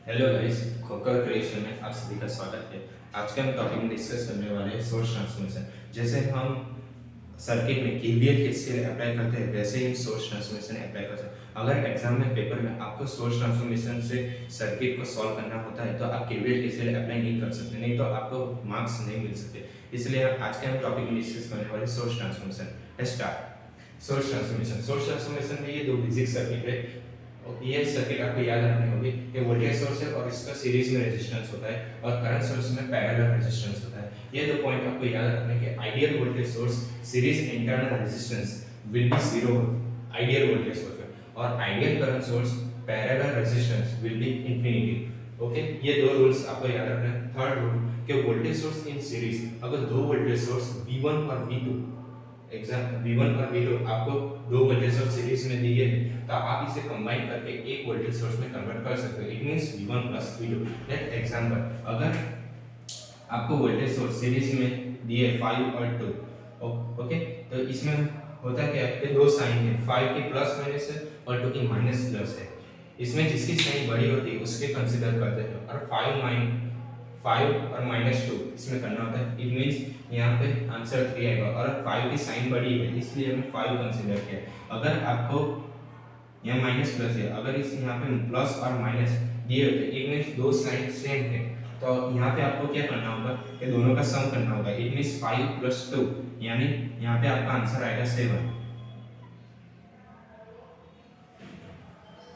Hello guys, खोकर creation में आप सभी का स्वागत है। आज के हम टॉपिक में डिस्कस करने वाले हैं सोर्स ट्रांसफॉर्मेशन। जैसे हम सर्किट में केवीएल केसीएल अप्लाई करते हैं, वैसे ही सोर्स ट्रांसफॉर्मेशन अप्लाई करते हैं। अगर एग्जाम में पेपर में आपको सोर्स ट्रांसफॉर्मेशन से सर्किट को सॉल्व करना होता है तो आप केवीएल केसीएल अप्लाई नहीं कर सकते, नहीं तो आपको मार्क्स नहीं मिल सकते। इसलिए आज के हम टॉपिक में डिस्कस करने वाले source transformation. Start. Source transformation में ये दो बेसिक सर्किट है। ये सर्किट आपको याद रखनी होगी कि वोल्टेज सोर्स है और इसका सीरीज में रेजिस्टेंस होता है और करंट सोर्स में पैरेलल रेजिस्टेंस होता है। ये दो पॉइंट आपको याद रखने के ideal voltage source series internal resistance will be 0 ideal voltage source है, और ideal current source parallel resistance will be infinity. Okay, ये दो रूल्स आपको याद रखना है। थर्ड रूल कि वोल्टेज सोर्स इन सीरीज, अगर दो वोल्टेज सोर्स V1 और V2 V1 और V2 आपको दो वोल्टेज सोर्स सीरीज में दिए हैं तो आप इसे कंबाइन करके एक वोल्टेज सोर्स में कन्वर्ट कर सकते हो। It means V1 plus V2। Let example, अगर आपको वोल्टेज सोर्स सीरीज में दिए 5 और 2, ओके, तो इसमें होता क्या है कि दो साइन है, 5 की प्लस माइनस है और 2 की माइनस प्लस है। इसमें जिसकी साइन बड़ी होती है उसके कंसीडर करते हैं, और 5 और -2 इसमें करना होता है। इट मींस यहाँ पे आंसर 3 आएगा, और 5 की साइन बड़ी है इसलिए हमने 5 कंसीडर किया। अगर आपको यहाँ माइनस प्लस है, अगर इस यहाँ पे प्लस और माइनस दिए होते इट मींस दो साइन सेम है, तो यहाँ पे आपको क्या करना होगा कि दोनों का सम करना होगा। इट मींस 5 + 2 यानी यहाँ पे आपका आंसर आएगा 7।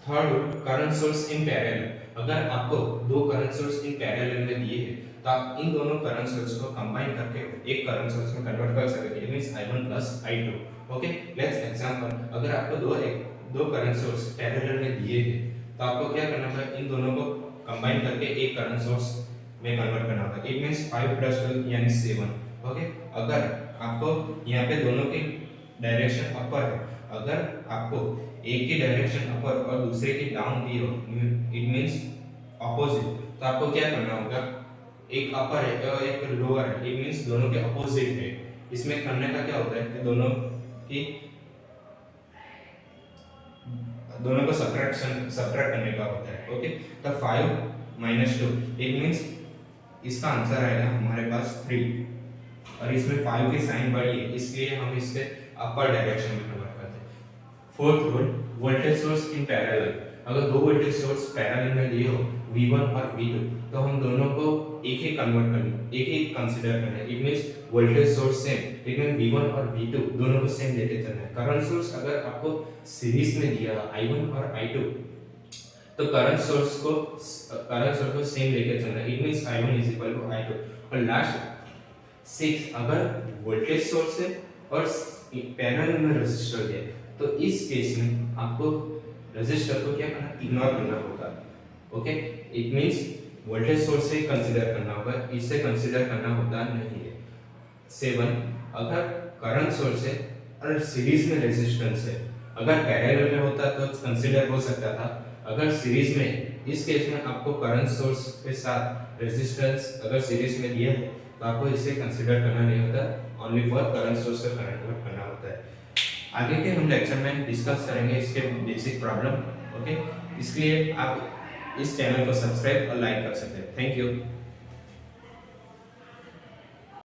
Third, current source in parallel. अगर आपको दो करंट सोर्स इन पैरेलल में दिए हैं तो आप इन दोनों करंट सोर्स को कंबाइन करके एक करंट सोर्स में कन्वर्ट कर सकते हैं। It means I1 + I2। Okay, let's example, अगर आपको दो करंट सोर्स पैरेलल में दिए हैं तो आपको क्या करना होगा, इन दोनों को कंबाइन करके एक करंट सोर्स में कन्वर्ट करना होगा। इट मींस 5 + 2 यानी 7। ओके, अगर आपको यहाँ पे दोनों की डायरेक्शन अपर है, अगर आपको एक की डायरेक्शन अपर और दूसरे की डाउन दी हो, इट मींस ऑपोजिट, तो आपको क्या करना होगा, एक अपर है और एक लोअर है, इट मींस दोनों के अपोजिट है। इसमें करने का क्या होता है कि दोनों को सब्ट्रैक्ट करने का होता है। ओके, तो 5 - 2 इट मींस इसका आंसर आएगा हमारे पास 3, और इसमें 5 की साइन बड़ी है इसलिए हम इससे अपर डायरेक्शन में कन्वर्ट करते हैं। Fourth rule, voltage source in parallel. अगर दो वोल्टेज सोर्स पैरेलल में दिए हो V1 और V2 तो हम दोनों को एक ही कंसीडर करना है। It means voltage source same, it means V1 और V2 दोनों को सेम लेके चलना है। करंट सोर्स अगर आपको सीरीज में दिया I1 और I2 तो करंट सोर्स को सेम लेके चलना है। It means I1 = I2। और लास्ट 6, अगर वोल्टेज सोर्स है और पैरेलल में रेजिस्टर है तो इस केस में आपको रेजिस्टर को क्या करना, इग्नोर करना होगा। Okay, it means voltage source से कंसीडर करना होगा, इससे कंसीडर करना होता नहीं है। 7, अगर करंट सोर्स है और सीरीज में रेजिस्टेंस है, अगर पैरेलल में होता तो कंसीडर हो सकता था, अगर सीरीज में, इस केस में आपको करंट सोर्स के साथ रेजिस्टेंस अगर सीरीज में दिया है तो आपको इसे कंसीडर करना नहीं होता, ओनली फॉर करंट सोर्स का कन्वर्ट करना होता है। आगे के हम लेक्चर में डिस्कस करेंगे इसके बेसिक प्रॉब्लम। ओके, इसलिए आप इस चैनल को सब्सक्राइब और लाइक कर सकते हैं। Thank you.